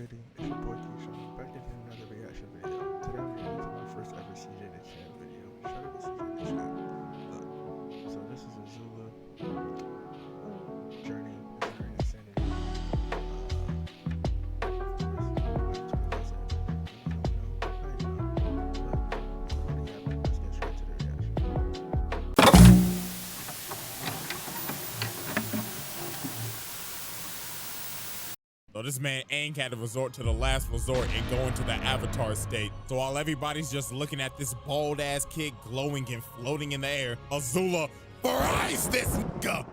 It's your boy CjDaChamp, back again with another reaction video. Today I'm reacting to my first ever CjDaChamp video. Shout out to CjDaChamp. So this is Azula journey into her insanity. Let's get straight to the reaction. So this man Aang had to resort to the last resort and go into the avatar state. So while everybody's just looking at this bald ass kid glowing and floating in the air, Azula fries this nigga.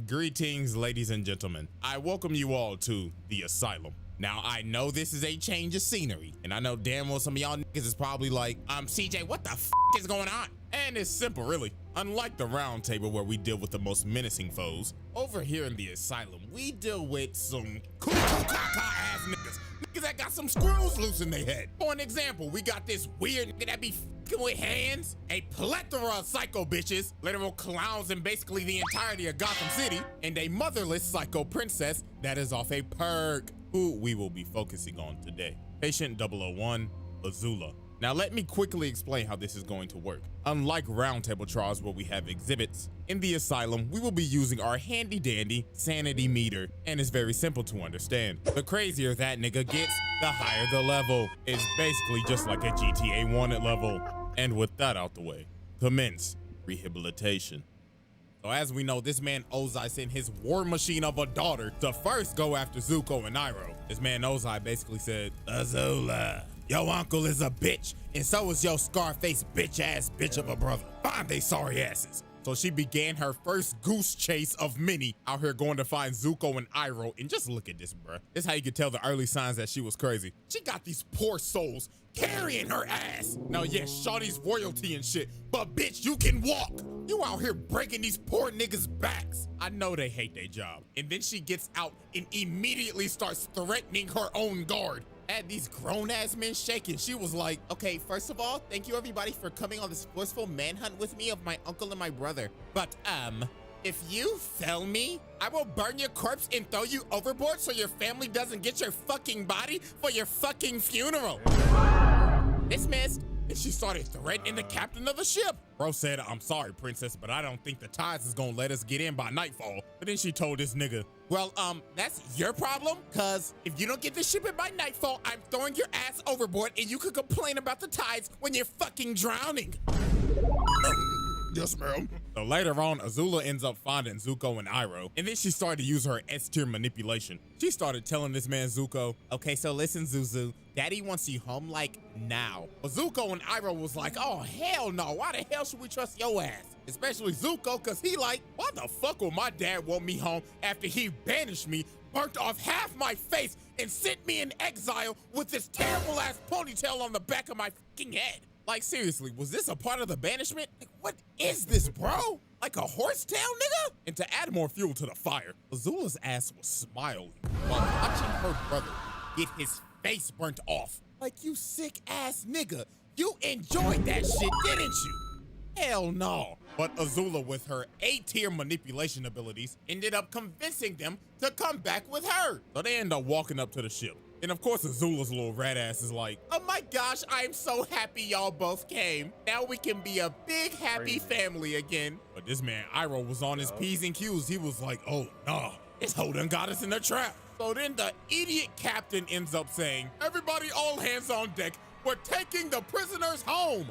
Greetings, ladies and gentlemen. I welcome you all to the asylum. Now, I know this is a change of scenery, and I know damn well some of y'all niggas is probably like, CJ, what the f is going on? And it's simple, really. Unlike the round table where we deal with the most menacing foes, over here in the asylum, we deal with some ass niggas. Niggas that got some screws loose in their head. For an example, we got this weird nigga that be f***ing with hands, a plethora of psycho bitches, literal clowns in basically the entirety of Gotham City, and a motherless psycho princess that is off a perk, who we will be focusing on today. Patient 001, Azula. Now let me quickly explain how this is going to work. Unlike roundtable trials where we have exhibits, in the asylum we will be using our handy dandy sanity meter, and it's very simple to understand. The crazier that nigga gets, the higher the level. It's basically just like a GTA wanted level. And with that out the way, commence rehabilitation. So as we know, this man Ozai sent his war machine of a daughter to first go after Zuko and Iroh. This man Ozai basically said, Azula, your uncle is a bitch, and so is your Scarface bitch-ass bitch of a brother. Find they sorry asses. So she began her first goose chase of many out here going to find Zuko and Iroh. And just look at this, bruh. This is how you could tell the early signs that she was crazy. She got these poor souls carrying her ass. Now, yes, shawty's royalty and shit, but bitch, you can walk. You out here breaking these poor niggas' backs. I know they hate their job. And then she gets out and immediately starts threatening her own guard. Had these grown-ass men shaking. She was like, okay, first of all, thank you everybody for coming on this forceful manhunt with me of my uncle and my brother. But, if you fail me, I will burn your corpse and throw you overboard so your family doesn't get your fucking body for your fucking funeral. Dismissed. And she started threatening the captain of the ship. Bro said, I'm sorry, princess, but I don't think the tides is gonna let us get in by nightfall. But then she told this nigga, well, that's your problem, cause if you don't get this ship in by nightfall, I'm throwing your ass overboard and you could complain about the tides when you're fucking drowning. Yes, ma'am. So later on, Azula ends up finding Zuko and Iroh, and then she started to use her S-tier manipulation. She started telling this man Zuko, okay, so listen, Zuzu, Daddy wants you home, like, now. But Zuko and Iroh was like, oh, hell no, why the hell should we trust your ass? Especially Zuko, cause he like, why the fuck will my dad want me home after he banished me, burnt off half my face, and sent me in exile with this terrible ass ponytail on the back of my fucking head? Like, seriously, was this a part of the banishment? Like, what is this, bro? Like a horsetail, nigga? And to add more fuel to the fire, Azula's ass was smiling while watching her brother get his face burnt off. Like, you sick ass nigga, you enjoyed that shit, didn't you? Hell no. But Azula, with her A-tier manipulation abilities, ended up convincing them to come back with her. So they end up walking up to the ship. And of course, Azula's little rat ass is like, oh my gosh, I'm so happy y'all both came. Now we can be a big happy family again. But this man Iroh was on his P's and Q's. He was like, oh nah, this hoe done got us in a trap. So then the idiot captain ends up saying, everybody all hands on deck, we're taking the prisoners home.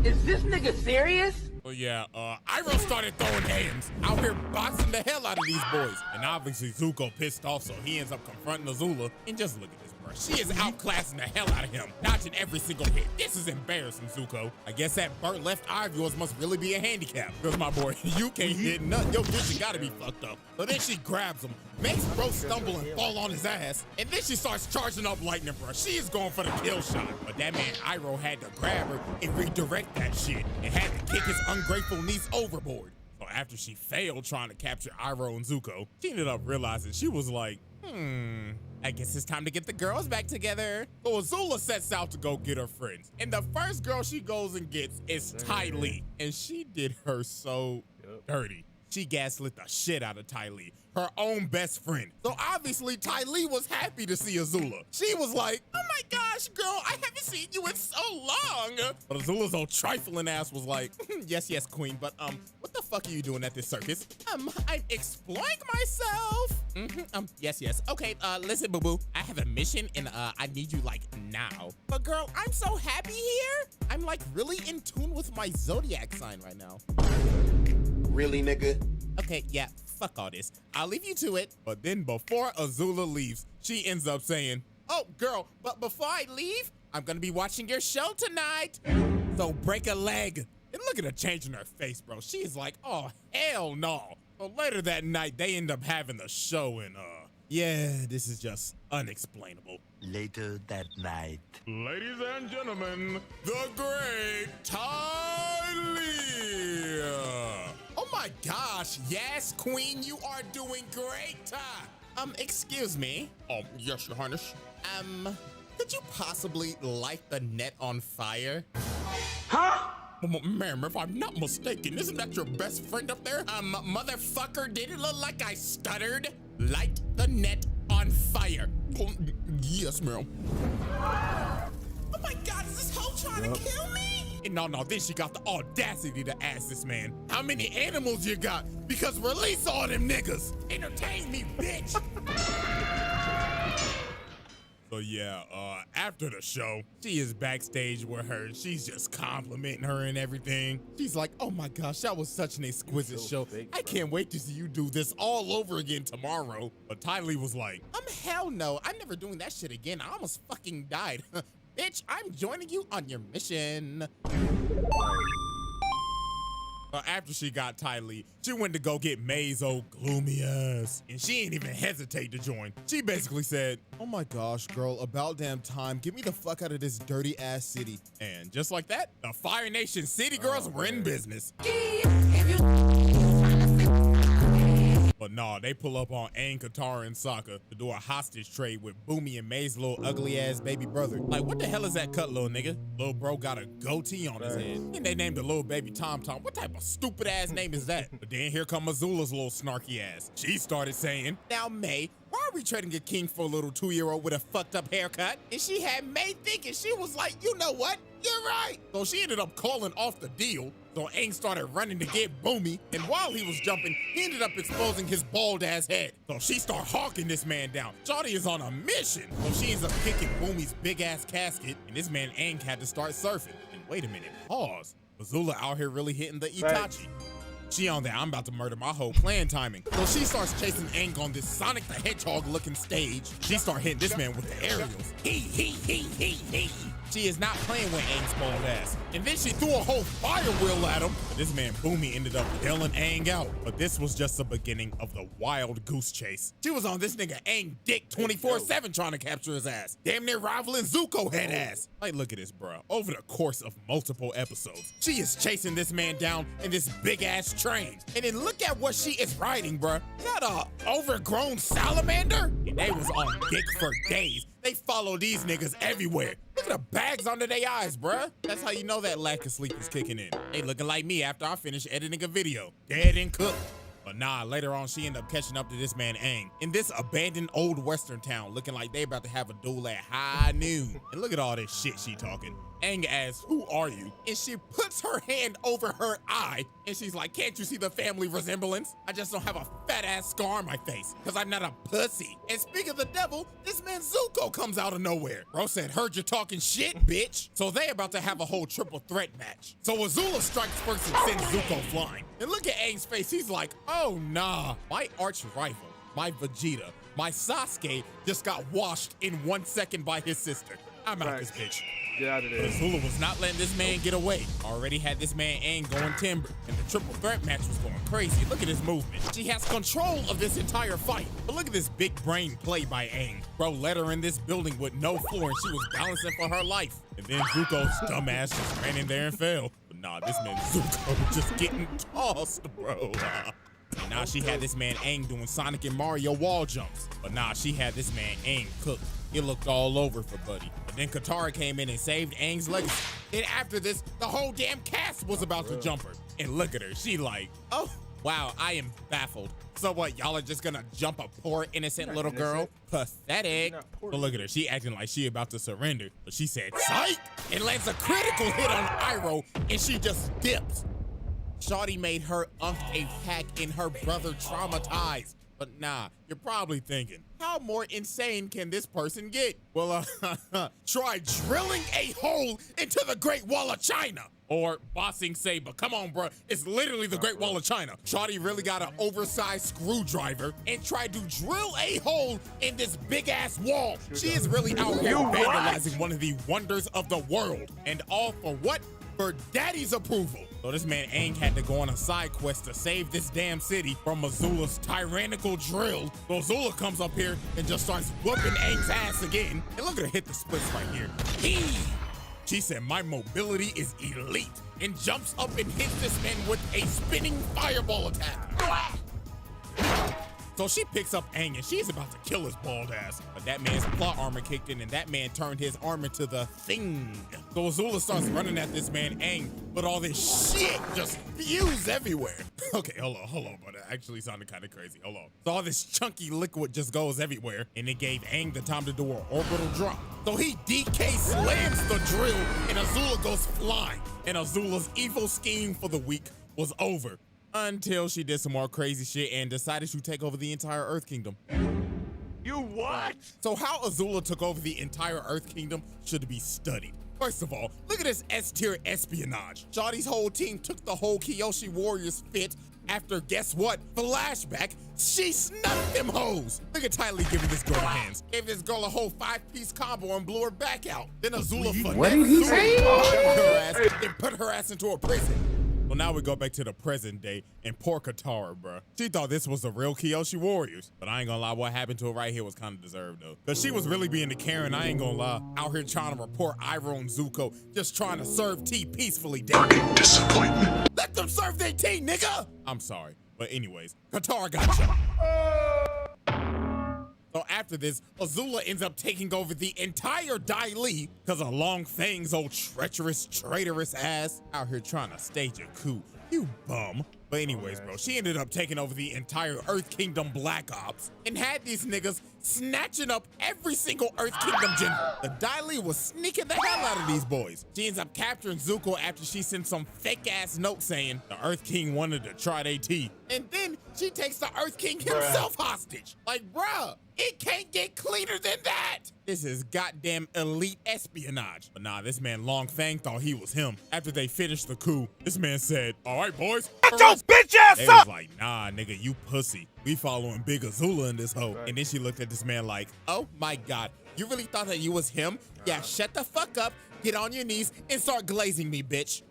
Is this nigga serious? So yeah, Iroh started throwing hands, out here boxing the hell out of these boys. And obviously Zuko pissed off, so he ends up confronting Azula. And just look at this. bro. She is outclassing the hell out of him, dodging every single hit. This is embarrassing, Zuko. I guess that burnt left eye of yours must really be a handicap. Because my boy, you can't hit nothing. Your vision gotta be fucked up. So then she grabs him, makes bro stumble and fall on his ass, and then she starts charging up lightning, bro. She is going for the kill shot. But that man Iroh had to grab her and redirect that shit and had to kick his ungrateful niece overboard. So after she failed trying to capture Iroh and Zuko, she ended up realizing she was like, I guess it's time to get the girls back together. So Azula sets out to go get her friends. And the first girl she goes and gets is Ty Lee. And she did her so dirty. She gaslit the shit out of Ty Lee, her own best friend. So obviously Ty Lee was happy to see Azula. She was like, oh my gosh, girl, I haven't seen you in so long. But Azula's old trifling ass was like, yes, queen, but what the fuck are you doing at this circus? I'm exploring myself. Yes. Okay, listen, boo-boo, I have a mission and I need you like now. But girl, I'm so happy here. I'm like really in tune with my zodiac sign right now. Really, nigga? Okay, yeah, fuck all this. I'll leave you to it. But then before Azula leaves, she ends up saying, oh, girl, but before I leave, I'm gonna be watching your show tonight. So break a leg. And look at her changing her face, bro. She is like, oh, hell no. So later that night, they end up having the show and, yeah, this is just unexplainable. Later that night. Ladies and gentlemen, the great Ty Lee. Oh my gosh, yes, queen, you are doing great. Excuse me. Yes, your highness. Could you possibly light the net on fire? Huh? Ma'am, if I'm not mistaken, isn't that your best friend up there? Motherfucker, did it look like I stuttered? Light the net on fire. Oh, yes, ma'am. Oh my God, is this hoe trying to kill me? And no, then she got the audacity to ask this man, how many animals you got? Because release all them niggas. Entertain me, bitch. So yeah, after the show, she is backstage with her. She's just complimenting her and everything. She's like, oh my gosh, that was such an exquisite show. I can't wait to see you do this all over again tomorrow. But Ty Lee was like, hell no, I'm never doing that shit again. I almost fucking died. Bitch, I'm joining you on your mission. After she got Ty Lee, she went to go get May's old gloomy ass. And she ain't even hesitate to join. She basically said, oh my gosh, girl, about damn time. Get me the fuck out of this dirty ass city. And just like that, the Fire Nation City Girls were in business. But nah, they pull up on Aang, Katara, and Sokka to do a hostage trade with Boomy and May's little ugly ass baby brother. Like, what the hell is that cut, little nigga? Little bro got a goatee on his head. And they named the little baby Tom Tom. What type of stupid ass name is that? But then here come Azula's little snarky ass. She started saying, now May, why are we trading a king for a little 2-year-old with a fucked up haircut? And she had May thinking, she was like, you know what? You're right. So she ended up calling off the deal. So Aang started running to get Boomy, and while he was jumping, he ended up exposing his bald ass head. So she started hawking this man down. Shawty is on a mission. So she ends up kicking Boomy's big ass casket, and this man Aang had to start surfing. And wait a minute, pause. Azula out here really hitting the Itachi. She on there, I'm about to murder my whole plan timing. So she starts chasing Aang on this Sonic the Hedgehog looking stage. She start hitting this man with the aerials. He. She is not playing with Aang's bald ass. And then she threw a whole fire wheel at him. But this man Boomy ended up bailing Aang out. But this was just the beginning of the wild goose chase. She was on this nigga Aang dick 24/7 trying to capture his ass. Damn near rivaling Zuko head ass. Like, look at this, bro. Over the course of multiple episodes, she is chasing this man down in this big ass train. And then look at what she is riding, bro. Not a overgrown salamander? And they was on dick for days. They follow these niggas everywhere. Look at the bags under their eyes, bruh. That's how you know that lack of sleep is kicking in. They looking like me after I finish editing a video. Dead and cooked. But nah, later on, she ended up catching up to this man Aang in this abandoned old western town, looking like they about to have a duel at high noon. And look at all this shit she talking. Aang asks, who are you? And she puts her hand over her eye, and she's like, can't you see the family resemblance? I just don't have a fat ass scar on my face, because I'm not a pussy. And speaking of the devil, this man Zuko comes out of nowhere. Bro said, heard you talking shit, bitch. So they about to have a whole triple threat match. So Azula strikes first and sends Zuko flying. And look at Aang's face, he's like, oh nah, my arch rival, my Vegeta, My Sasuke just got washed in 1 second by his sister. I'm out this bitch. Get out of there. But Azula was not letting this man get away. Already had this man Aang going timber, and the triple threat match was going crazy. Look at his movement. She has control of this entire fight. But look at this big brain play by Aang. Bro let her in this building with no floor, and she was balancing for her life. And then Zuko's dumbass just ran in there and fell. But nah, this man Zuko just getting tossed, bro. And now she had this man Aang doing Sonic and Mario wall jumps. But nah, she had this man Aang cooked. It looked all over for Buddy. But then Katara came in and saved Aang's legacy. Then after this, the whole damn cast was about to jump her. And look at her, she like, oh, wow, I am baffled. So what, y'all are just gonna jump a poor innocent little girl? Pathetic. But look at her, she acting like she about to surrender. But she said, psych! And lands a critical hit on Iroh, and she just dips. Shawty made her a pack and her brother traumatized. But nah, you're probably thinking, how more insane can this person get? Well, try drilling a hole into the Great Wall of China. Or bossing Saber. Come on, bro. It's literally the Great Wall of China. Shawty really got an oversized screwdriver and tried to drill a hole in this big-ass wall. She is really out here vandalizing one of the wonders of the world. And all for what? For daddy's approval. So this man Aang had to go on a side quest to save this damn city from Azula's tyrannical drill. So Azula comes up here and just starts whooping Aang's ass again. And look at her hit the splits right here. She said, my mobility is elite, and jumps up and hits this man with a spinning fireball attack. So she picks up Aang and she's about to kill his bald ass. But that man's plot armor kicked in and that man turned his arm into the thing. So Azula starts running at this man Aang, but all this shit just spews everywhere. Okay, hold on, but it actually sounded kind of crazy. Hold on. So all this chunky liquid just goes everywhere, and it gave Aang the time to do an orbital drop. So he DK slams the drill and Azula goes flying. And Azula's evil scheme for the week was over. Until she did some more crazy shit and decided to take over the entire Earth Kingdom. You what? So how Azula took over the entire Earth Kingdom should be studied. First of all, look at this S-tier espionage. Shawty's whole team took the whole Kyoshi Warriors fit after, guess what? Flashback, she snuffed them hoes. Look at Ty Lee giving this girl hands. Gave this girl a whole 5-piece combo and blew her back out. Then Azula What did he say? her ass and put her ass into a prison. Well, now we go back to the present day and poor Katara, bruh. She thought this was the real Kyoshi Warriors. But I ain't gonna lie, what happened to her right here was kind of deserved, though. Because she was really being the Karen, I ain't gonna lie. Out here trying to report Iroh and Zuko, just trying to serve tea peacefully, damn. Disappointment. Let them serve their tea, nigga! I'm sorry. But anyways, Katara got shot. So after this, Azula ends up taking over the entire Dai Li because of Long Fang's old treacherous, traitorous ass out here trying to stage a coup. You bum. But anyways, bro, she ended up taking over the entire Earth Kingdom Black Ops and had these niggas snatching up every single Earth Kingdom general. The Dai Li was sneaking the hell out of these boys. She ends up capturing Zuko after she sent some fake-ass note saying the Earth King wanted to try their tea. And then she takes the Earth King himself hostage. Like, bruh, it can't get cleaner than that. This is goddamn elite espionage. But nah, this man Long Fang thought he was him. After they finished the coup, this man said, all right, boys. Shut your bitch ass They up! was like, nah, nigga, you pussy. We following Big Azula in this hoe. And then she looked at this man like, oh my God, you really thought that you was him? Yeah, shut the fuck up, get on your knees, and start glazing me, bitch.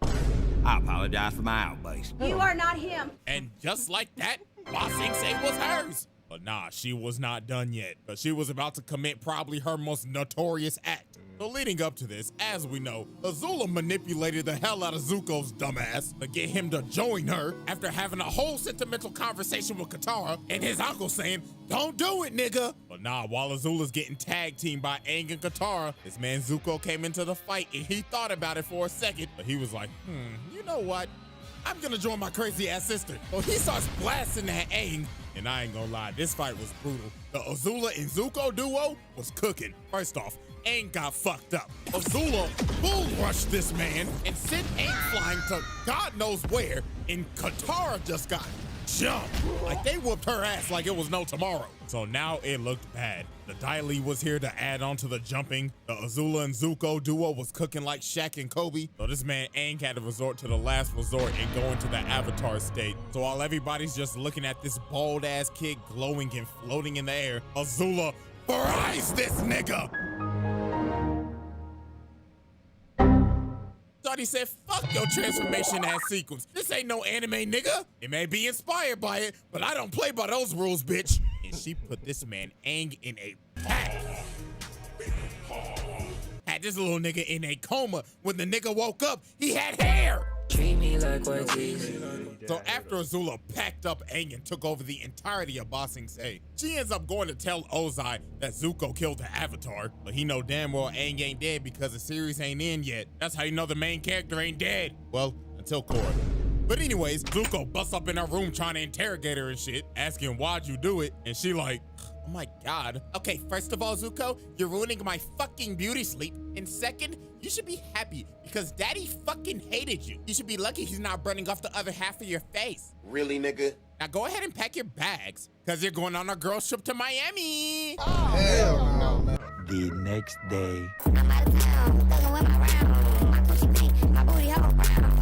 I apologize for my outburst. You are not him. And just like that, Ba Sing Se was hers. But nah, she was not done yet, but she was about to commit probably her most notorious act. So leading up to this, as we know, Azula manipulated the hell out of Zuko's dumbass to get him to join her after having a whole sentimental conversation with Katara and his uncle saying, don't do it, nigga. But nah, while Azula's getting tag teamed by Aang and Katara, this man Zuko came into the fight and he thought about it for a second, but he was like, you know what? I'm gonna join my crazy ass sister. So he starts blasting that Aang, and I ain't gonna lie, this fight was brutal. The Azula and Zuko duo was cooking. First off, Aang got fucked up. Azula bull rushed this man and sent Aang flying to God knows where, and Katara just got jumped. Like they whooped her ass like it was no tomorrow. So now it looked bad. The Dai Li was here to add on to the jumping. The Azula and Zuko duo was cooking like Shaq and Kobe. So this man Aang had to resort to the last resort and go into the Avatar state. So while everybody's just looking at this bald ass kid glowing and floating in the air, Azula fries this nigga. Shawty said, fuck your transformation ass sequence. This ain't no anime, nigga. It may be inspired by it, but I don't play by those rules, bitch. And she put this man Aang in a pack. Had this little nigga in a coma. When the nigga woke up, he had hair. Treat me like what's easy. So after Azula packed up Aang and took over the entirety of Ba Sing Se, she ends up going to tell Ozai that Zuko killed the Avatar, but he know damn well Aang ain't dead because the series ain't in yet. That's how you know the main character ain't dead. Well, until Korra. But anyways, Zuko busts up in her room trying to interrogate her and shit, asking why'd you do it, and she like, oh my God. Okay, first of all, Zuko, you're ruining my fucking beauty sleep. And second, you should be happy because daddy fucking hated you. You should be lucky he's not burning off the other half of your face. Really, nigga? Now go ahead and pack your bags because you're going on a girls trip to Miami. Hell no, man. The next day. I'm out of town, doesn't wear my round. My pussy pink, my booty hole brown.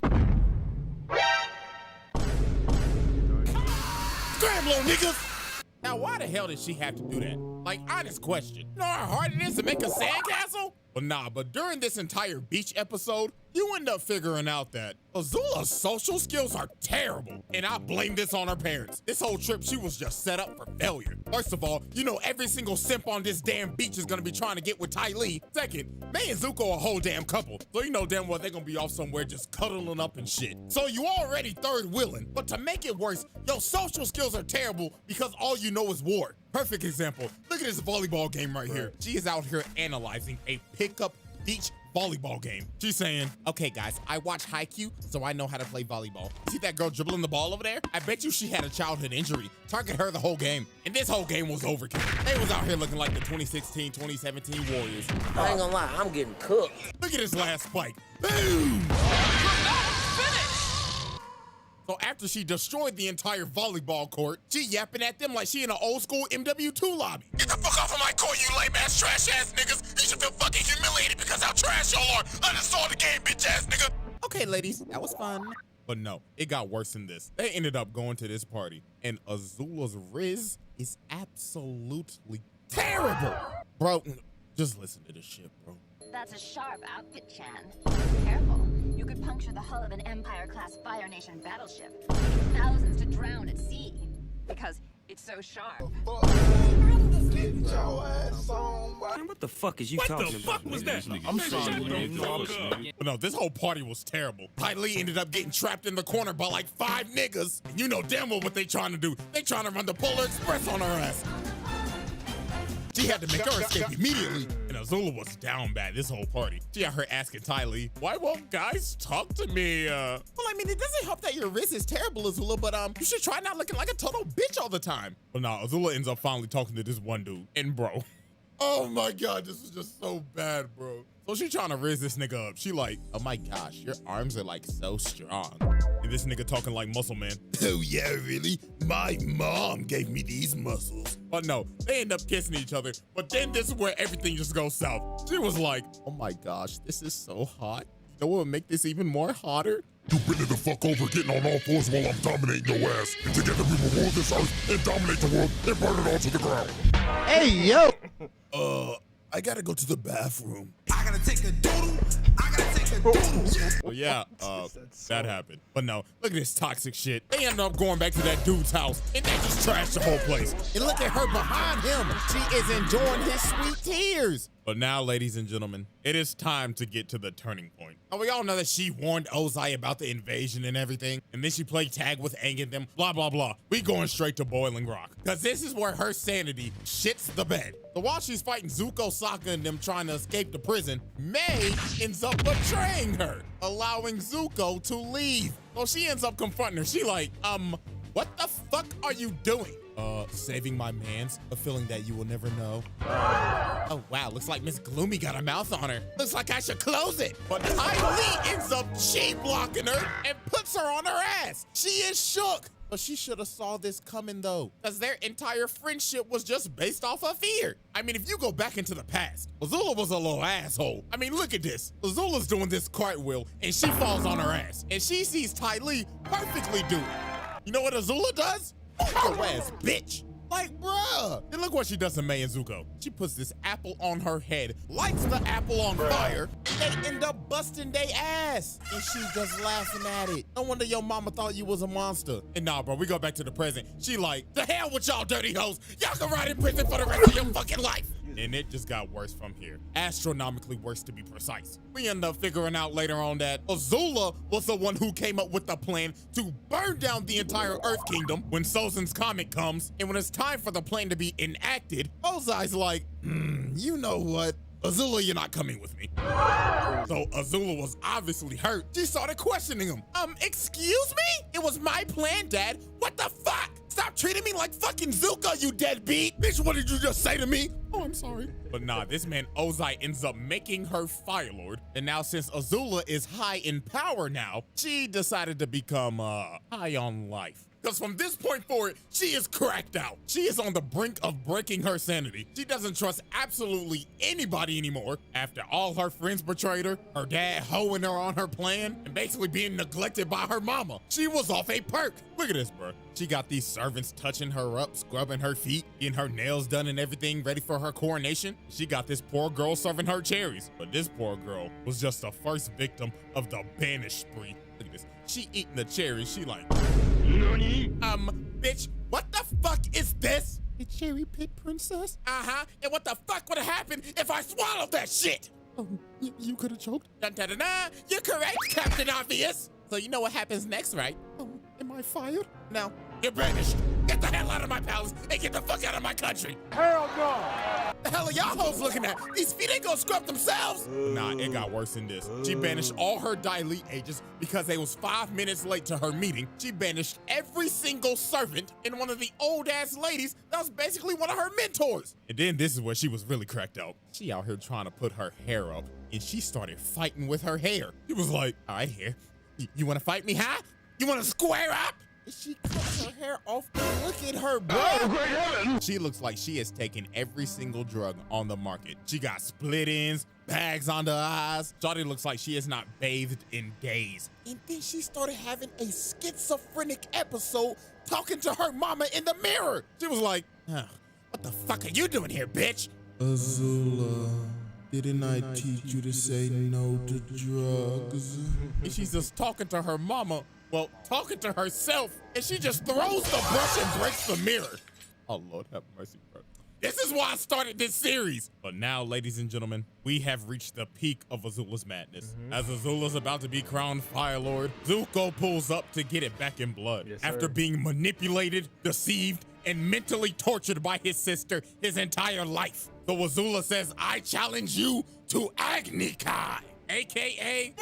Scram, little niggas. Now, why the hell did she have to do that? Like, honest question. You know how hard it is to make a sandcastle? Well, nah, but during this entire beach episode, you end up figuring out that Azula's social skills are terrible, and I blame this on her parents. This whole trip, she was just set up for failure. First of all, you know every single simp on this damn beach is gonna be trying to get with Ty Lee. Second, May and Zuko a whole damn couple, so you know damn well they're gonna be off somewhere just cuddling up and shit. So you already third wheeling, but to make it worse, your social skills are terrible because all you know is war. Perfect example, look at this volleyball game right here. She is out here analyzing a pickup beach volleyball game. She's saying, okay guys, I watch Haikyuu, so I know how to play volleyball. See that girl dribbling the ball over there? I bet you she had a childhood injury. Target her the whole game. And this whole game was overkill. They was out here looking like the 2016, 2017 Warriors. I ain't gonna lie, I'm getting cooked. Look at this last spike. Boom! So after she destroyed the entire volleyball court, she yapping at them like she in an old school MW2 lobby. Get the fuck off of my court, you lame ass trash ass niggas. You should feel fucking humiliated because how trash y'all are. Uninstall the game, bitch ass nigga. Okay, ladies, that was fun. But no, it got worse than this. They ended up going to this party, and Azula's Riz is absolutely terrible. Bro, just listen to this shit, bro. That's a sharp outfit, Chan. Careful. You could puncture the hull of an Empire-class Fire Nation battleship, leaving thousands to drown at sea. Because it's so sharp. Man, what the fuck is you talking about? What was that? I'm sorry. But no, this whole party was terrible. Ty Lee ended up getting trapped in the corner by like 5 niggas. And you know damn well what they trying to do. They trying to run the Polar Express on her ass. She had to make her escape immediately. And Azula was down bad this whole party. She had her asking Ty Lee, why won't guys talk to me? Well, I mean, it doesn't help that your wrist is terrible, Azula, but you should try not looking like a total bitch all the time. But nah, Azula ends up finally talking to this one dude. And bro, oh my God, this is just so bad, bro. So she trying to raise this nigga up. She like, oh my gosh, your arms are like so strong. And this nigga talking like muscle man. Oh yeah, really? My mom gave me these muscles. But no, they end up kissing each other. But then this is where everything just goes south. She was like, oh my gosh, this is so hot. You know what would make this even more hotter? You bend it the fuck over, getting on all fours while I'm dominating your ass. And together we will rule this earth and dominate the world and burn it all to the ground. Hey, yo! I gotta go to the bathroom. I gotta take a doodle. I gotta take a doodle. Well, yeah, that happened. But no, look at this toxic shit. They ended up going back to that dude's house, and they just trashed the whole place. And look at her behind him. She is enjoying his sweet tears. But now, ladies and gentlemen, it is time to get to the turning point. Now, we all know that she warned Ozai about the invasion and everything, and then she played tag with Aang and them, blah, blah, blah. We going straight to Boiling Rock, because this is where her sanity shits the bed. So while she's fighting Zuko, Sokka, and them trying to escape the prison, May ends up betraying her, allowing Zuko to leave. So she ends up confronting her. She like, what the fuck are you doing? Saving my mans, a feeling that you will never know. Oh wow, looks like Miss Gloomy got a mouth on her. Looks like I should close it. But Ty Lee ends up blocking her and puts her on her ass. She is shook. But she should have saw this coming though, because their entire friendship was just based off of fear. I mean, if you go back into the past, Azula was a little asshole. I mean, look at this. Azula's doing this cartwheel and she falls on her ass. And she sees Ty Lee perfectly do it. You know what Azula does? Your ass, bitch. Like, bruh. And look what she does to Mei and Zuko. She puts this apple on her head, lights the apple on fire, and they end up busting their ass. And she just laughing at it. No wonder your mama thought you was a monster. And nah, bro, we go back to the present. She like, the hell with y'all dirty hoes. Y'all can ride in prison for the rest of your fucking life. And it just got worse from here. Astronomically worse, to be precise. We end up figuring out later on that Azula was the one who came up with the plan to burn down the entire Earth Kingdom when Sozin's comet comes. And when it's time for the plan to be enacted, Ozai's like, you know what? Azula, you're not coming with me. So Azula was obviously hurt. She started questioning him. Excuse me? It was my plan, Dad. What the fuck? Stop treating me like fucking Zuko, you deadbeat. Bitch, what did you just say to me? Oh, I'm sorry. But nah, this man Ozai ends up making her Fire Lord. And now since Azula is high in power now, she decided to become high on life. Because from this point forward, she is cracked out. She is on the brink of breaking her sanity. She doesn't trust absolutely anybody anymore. After all her friends betrayed her, her dad hoeing her on her plan, and basically being neglected by her mama. She was off a perk. Look at this, bro. She got these servants touching her up, scrubbing her feet, getting her nails done and everything ready for her coronation. She got this poor girl serving her cherries. But this poor girl was just the first victim of the banish spree. Look at this. She eating the cherries. She like, bitch, what the fuck is this? A cherry pit princess? Uh-huh. And what the fuck would have happened if I swallowed that shit? You could have choked. Dun-dun-dun-dun. You're correct, Captain Obvious. So you know what happens next, right? Am I fired? No. You're banished. Get the hell out of my palace and get the fuck out of my country. Hell no. The hell are y'all hoes looking at? These feet ain't gonna scrub themselves. Nah, it got worse than this. She banished all her Daily agents because they was 5 minutes late to her meeting. She banished every single servant and one of the old ass ladies that was basically one of her mentors. And then this is where she was really cracked out. She out here trying to put her hair up and she started fighting with her hair. She was like, all right, hair, you wanna fight me, huh? You wanna square up? She cuts her hair off. Look at her, bro. Oh, great heaven. She looks like she has taken every single drug on the market. She got split ends, bags under her eyes. Shawty looks like she has not bathed in days. And then she started having a schizophrenic episode talking to her mama in the mirror. She was like, what the fuck are you doing here, bitch? Azula, didn't I teach you to say no to drugs? And she's just talking to her mama. Well, talking to herself, and she just throws the brush and breaks the mirror. Oh, Lord have mercy, bro. This is why I started this series. But now, ladies and gentlemen, we have reached the peak of Azula's madness. As Azula's about to be crowned Fire Lord, Zuko pulls up to get it back in blood. Yes, after being manipulated, deceived, and mentally tortured by his sister his entire life. So Azula says, I challenge you to Agni Kai, AKA...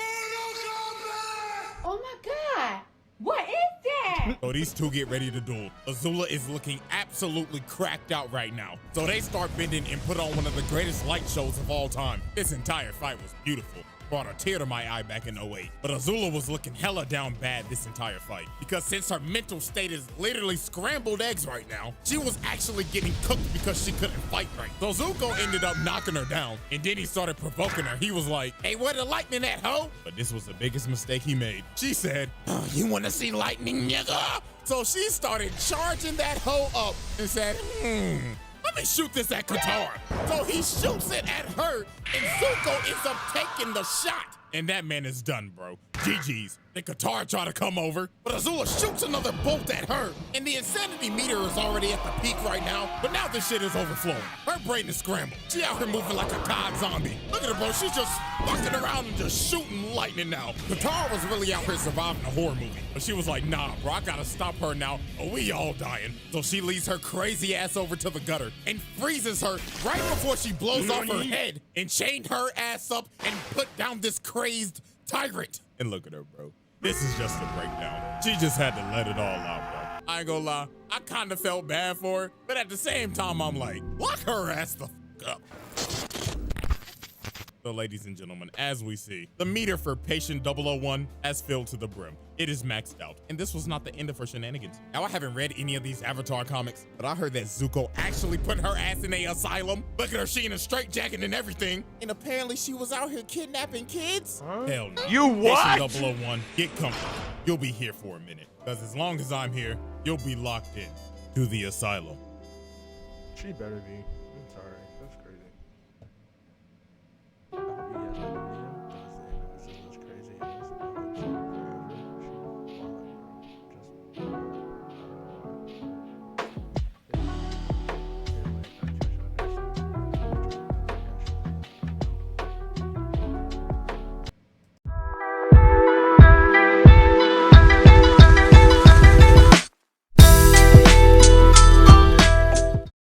Oh my God, what is that? So these two get ready to duel. Azula is looking absolutely cracked out right now. So they start bending and put on one of the greatest light shows of all time. This entire fight was beautiful. Brought a tear to my eye back in 08. But Azula was looking hella down bad this entire fight. Because since her mental state is literally scrambled eggs right now, she was actually getting cooked because she couldn't fight right. So Zuko ended up knocking her down. And then he started provoking her. He was like, hey, where the lightning at, ho? But this was the biggest mistake he made. She said, oh, you wanna see lightning, nigga? So she started charging that hoe up and said, let me shoot this at Katara. So he shoots it at her, and Zuko ends up taking the shot. And that man is done, bro. GG's. Then Katara try to come over, but Azula shoots another bolt at her. And the insanity meter is already at the peak right now, but now this shit is overflowing. Her brain is scrambled. She out here moving like a COD zombie. Look at her, bro. She's just fucking around and just shooting lightning now. Katara was really out here surviving a horror movie, but she was like, nah, bro, I gotta stop her now, or we all dying. So she leads her crazy ass over to the gutter and freezes her right before she blows off her head and chained her ass up and put down this crazed tyrant. And look at her, bro. This is just a breakdown. She just had to let it all out, bro. I ain't gonna lie, I kind of felt bad for her, but at the same time, I'm like, lock her ass the fuck up. So ladies and gentlemen, as we see, the meter for patient 001 has filled to the brim. It is maxed out. And this was not the end of her shenanigans. Now, I haven't read any of these Avatar comics, but I heard that Zuko actually put her ass in a asylum. Look at her, she in a straitjacket and everything. And apparently she was out here kidnapping kids. Huh? Hell no. You what? Patient 001, get comfortable. You'll be here for a minute. Because as long as I'm here, you'll be locked in to the asylum. She better be.